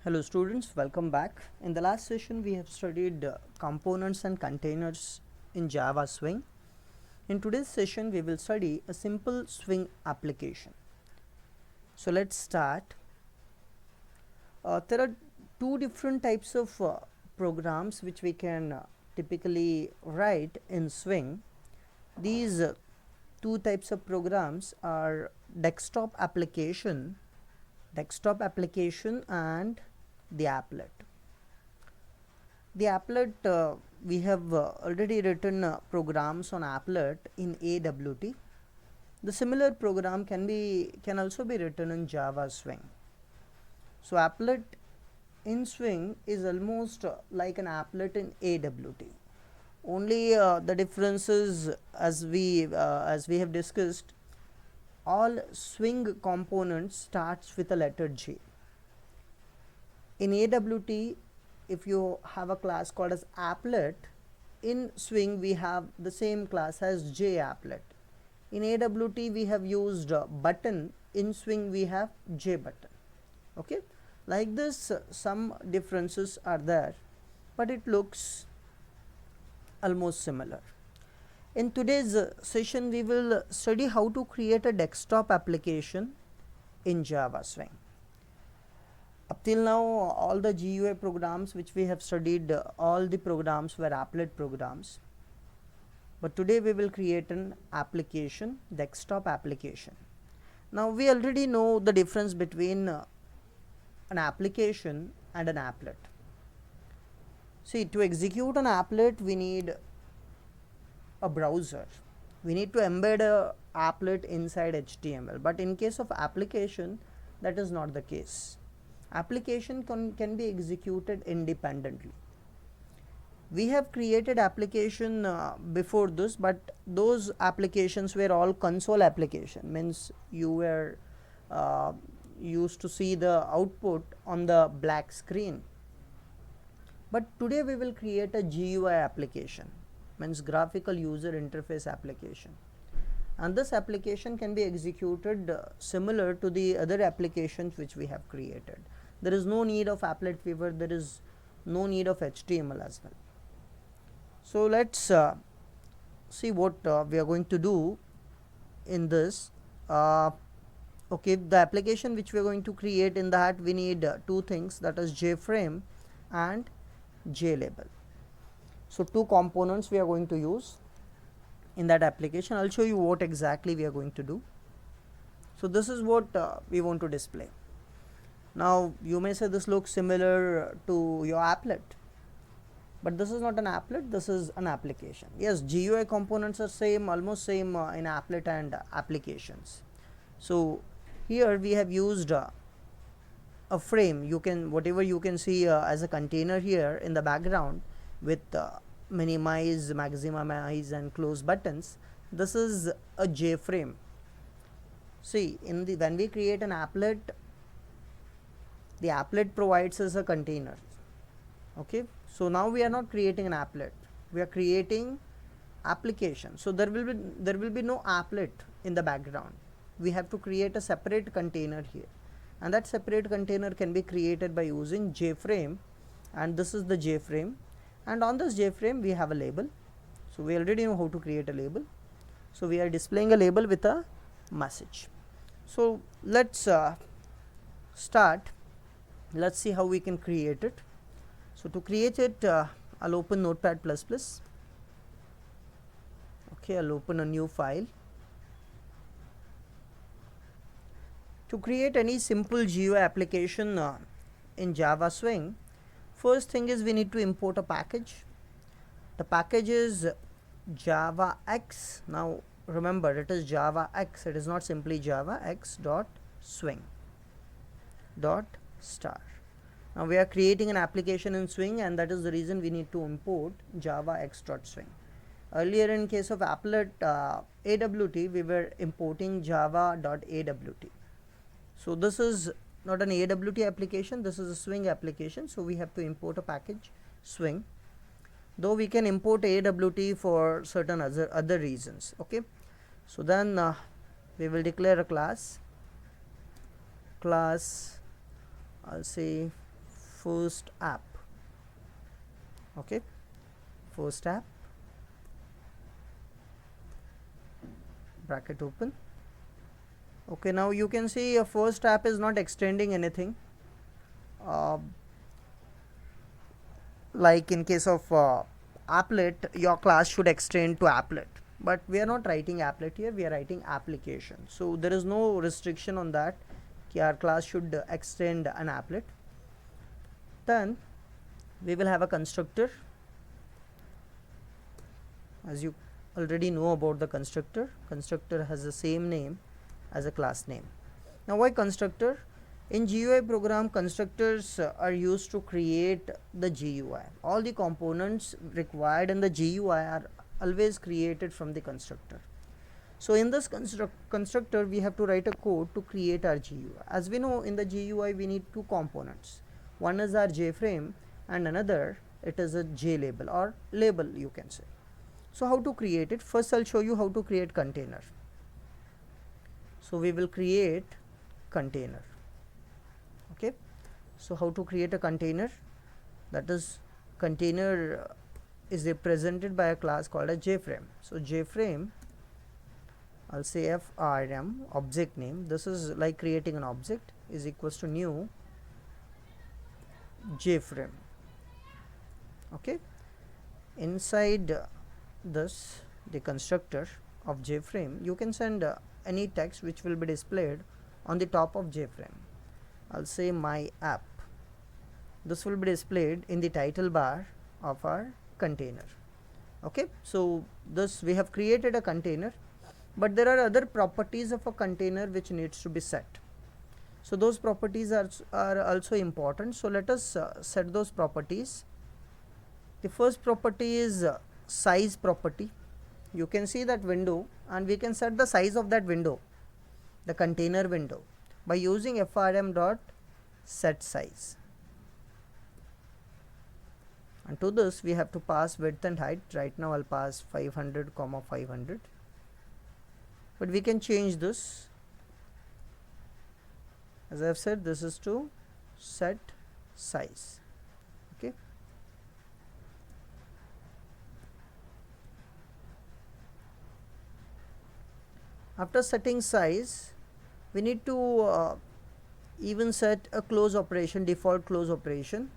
Hello students, welcome back. In the last session we have studied components and containers in Java Swing. In today's session we will study a simple Swing application. So let's start. There are two different types of programs which we can typically write in Swing. These two types of programs are desktop application and the applet. The applet, we have already written programs on applet in AWT. The similar program can also be written in Java Swing. So applet in Swing is almost like an applet in AWT. Only the difference is, as we have discussed, all Swing components starts with a letter J. In AWT, if you have a class called as applet, in Swing we have the same class as JApplet. In AWT we have used button, in Swing we have JButton. Okay, like this some differences are there, but it looks almost similar. In today's session we will study how to create a desktop application in Java Swing. Up till now all the GUI programs which we have studied, all the programs were applet programs, but today we will create an application, desktop application. Now we already know the difference between an application and an applet. See, to execute an applet we need a browser, we need to embed a applet inside HTML, but in case of application that is not the case. Application can be executed independently. We have created application before this, but those applications were all console application, means you were used to see the output on the black screen. But today we will create a GUI application, means graphical user interface application, and this application can be executed similar to the other applications which we have created. There is no need of applet fever, there is no need of HTML as well. So let's see what we are going to do in this. Okay, the application which we are going to create, in that we need two things, that is JFrame and JLabel. So two components we are going to use in that application. I'll show you what exactly we are going to do. So this is what we want to display. Now you may say this looks similar to your applet, but this is not an applet, this is an application. Yes, GUI components are same, almost same in applet and applications. So here we have used a frame. You can, whatever you can see as a container here in the background with minimize, maximize and close buttons, this is a JFrame. See, in the when we create an applet, the applet provides us a container. Okay, so now we are not creating an applet, we are creating application. So there will be no applet in the background. We have to create a separate container here, and that separate container can be created by using JFrame, and this is the JFrame, and on this JFrame we have a label. So we already know how to create a label, so we are displaying a label with a message. So let's start. Let's see how we can create it. So to create it, I'll open Notepad++. Okay, I'll open a new file. To create any simple GUI application in Java Swing, first thing is we need to import a package. The package is JavaX. Now remember, it is JavaX, it is not simply javax.swing .star. Now we are creating an application in Swing, and that is the reason we need to import javax.swing. Earlier in case of applet AWT, we were importing java.awt. So this is not an AWT application, this is a Swing application, so we have to import a package Swing, though we can import AWT for certain other reasons. Okay, so then we will declare a class I'll say first app. Okay, first app, bracket open. Okay, now you can see a first app is not extending anything. Like in case of applet, your class should extend to applet, but we are not writing applet here, we are writing application. So there is no restriction on that our class should extend an applet. Then we will have a constructor. As you already know about the constructor, constructor has the same name as a class name. Now why constructor? In GUI program, constructors are used to create the GUI. All the components required in the GUI are always created from the constructor. So in this constructor, we have to write a code to create our GUI. As we know, in the GUI we need two components. One is our JFrame and another it is a JLabel or label, you can say. So how to create it? First I'll show you how to create container. So we will create container. Okay, so how to create a container? That is, container is represented by a class called a JFrame. So JFrame, I'll say FRM object name. This is like creating an object, is equals to new JFrame. Okay, inside this, the constructor of JFrame, you can send any text which will be displayed on the top of JFrame. I'll say my app. This will be displayed in the title bar of our container. Okay, so this we have created a container, but there are other properties of a container which needs to be set. So those properties are also important. So let us set those properties. The first property is size property. You can see that window and we can set the size of that window, the container window, by using frm dot set size. And to this we have to pass width and height. Right now I'll pass 500 comma 500, but we can change this. As I've said, this is to set size. Okay, after setting size, we need to even set a close operation, default close operation.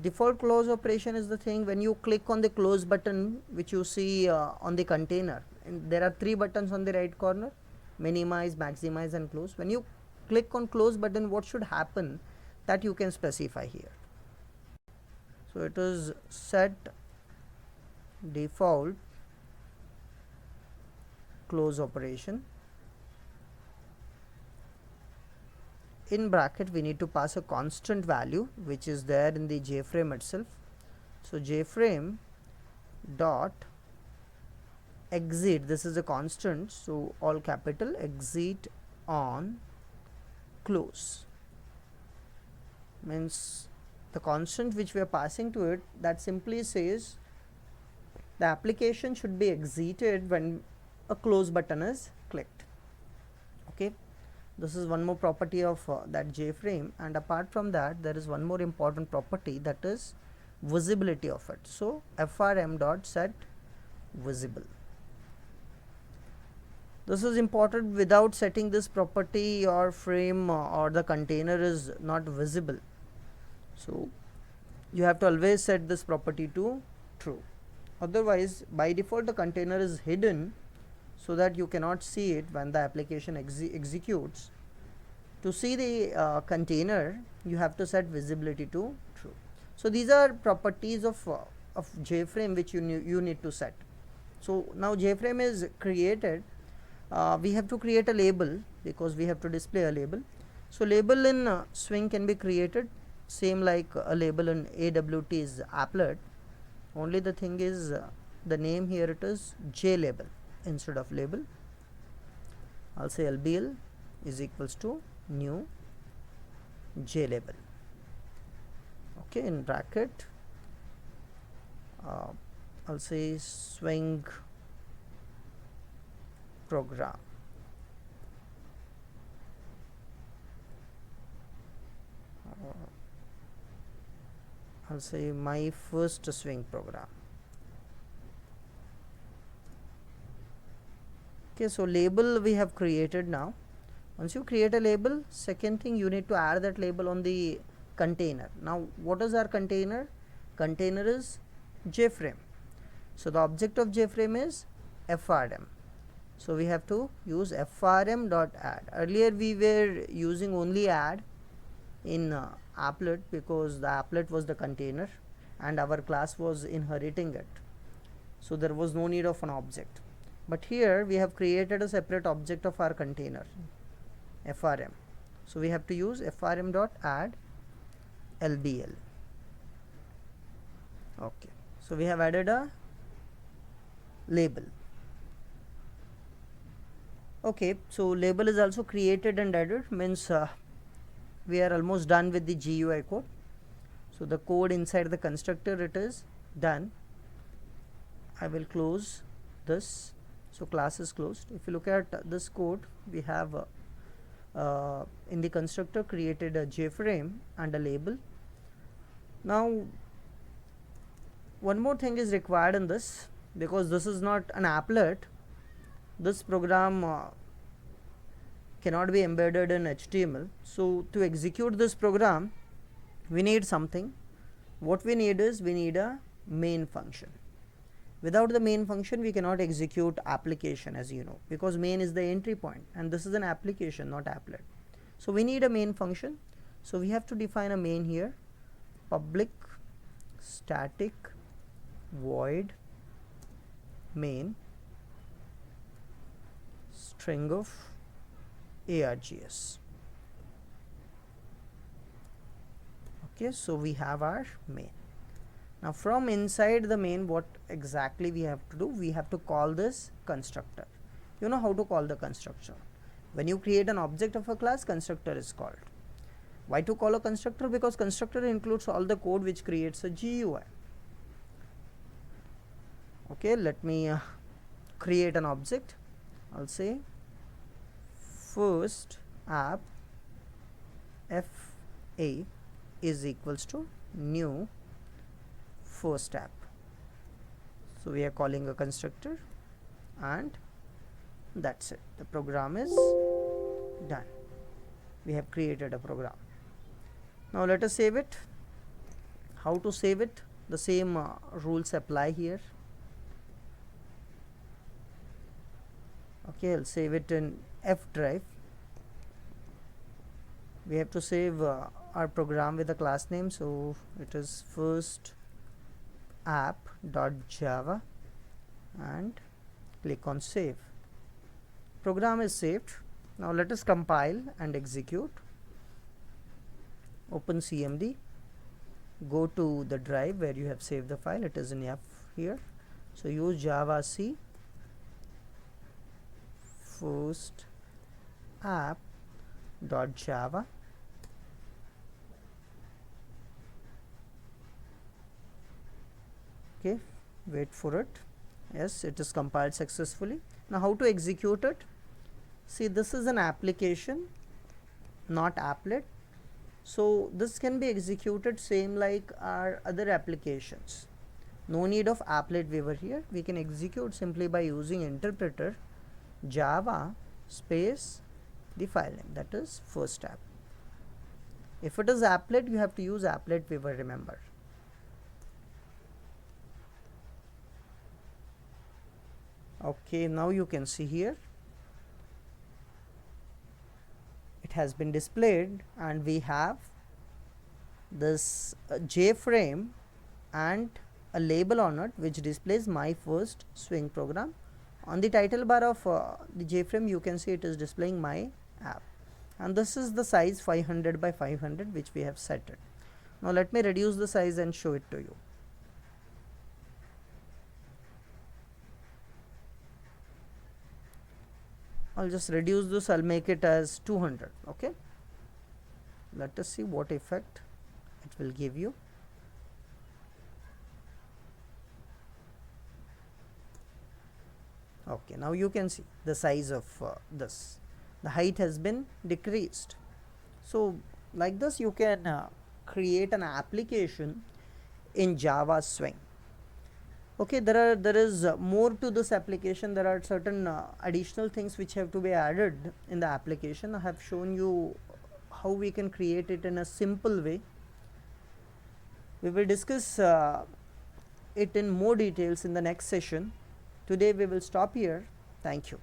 Default close operation is the thing when you click on the close button which you see on the container, and there are three buttons on the right corner: minimize, maximize and close. When you click on close button, what should happen, that you can specify here. So it is set default close operation. In bracket we need to pass a constant value which is there in the JFrame itself. So JFrame dot exit, this is a constant, so all capital, exit on close, means the constant which we are passing to it, that simply says the application should be exited when a close button is clicked. Okay, this is one more property of that JFrame, and apart from that there is one more important property, that is visibility of it. So frm dot set visible. This is important. Without setting this property, your frame or the container is not visible. So you have to always set this property to true. Otherwise, by default the container is hidden, so that you cannot see it when the application executes. To see the container, you have to set visibility to true. So these are properties of JFrame which you need to set. So now JFrame is created. We have to create a label because we have to display a label. So label in Swing can be created same like a label in AWT is applet. Only the thing is the name here it is JLabel instead of label. I'll say LBL is equals to new JLabel. Okay, in bracket I'll say Swing program. I'll say my first swing program. Okay, so label we have created now. Once you create a label, second thing you need to add that label on the container. Now what is our container? Container is JFrame. So the object of JFrame is FRM. So we have to use frm.add. Earlier we were using only add in applet because the applet was the container and our class was inheriting it. So there was no need of an object. But here we have created a separate object of our container, frm. So we have to use frm.add lbl. Okay, so we have added a label. Okay, so label is also created and added, means we are almost done with the GUI code. So the code inside the constructor, it is done. I will close this. So class is closed. If you look at this code, we have in the constructor created a JFrame and a label. Now one more thing is required in this, because this is not an applet. This program cannot be embedded in HTML. So to execute this program, we need something. What we need is, we need a main function. Without the main function, we cannot execute application, as you know, because main is the entry point and this is an application, not applet. So we need a main function. So we have to define a main here. Public static void main string of args. Okay, so we have our main. Now from inside the main, what exactly we have to do? We have to call this constructor. You know how to call the constructor. When you create an object of a class, constructor is called. Why to call a constructor? Because constructor includes all the code which creates a GUI. Okay, let me create an object. I'll say first app fa is equals to new first app. So we are calling a constructor and that's it. The program is done. We have created a program. Now let us save it. How to save it? The same rules apply here. Okay, I'll save it in F drive. We have to save our program with a class name, so it is first app.java and click on save. Program is saved. Now let us compile and execute. Open CMD, go to the drive where you have saved the file. It is in F here. So use java c first app.java. Okay, wait for it. Yes, it is compiled successfully. Now how to execute it? See, this is an application, not applet. So this can be executed same like our other applications. No need of applet viewer here. We can execute simply by using interpreter java space the file name, that is first app. If it is applet, you have to use applet viewer, remember. Okay, now you can see here it has been displayed and we have this JFrame and a label on it which displays my first swing program. On the title bar of the JFrame, you can see it is displaying my app, and this is the size 500 by 500 which we have set it. Now let me reduce the size and show it to you. I'll just reduce this. I'll make it as 200. Okay, let us see what effect it will give you. Okay, now you can see the size of this. The height has been decreased. So like this you can create an application in Java Swing. Okay, there is more to this application. There are certain additional things which have to be added in the application. I have shown you how we can create it in a simple way. We will discuss it in more details in the next session. Today we will stop here. Thank you.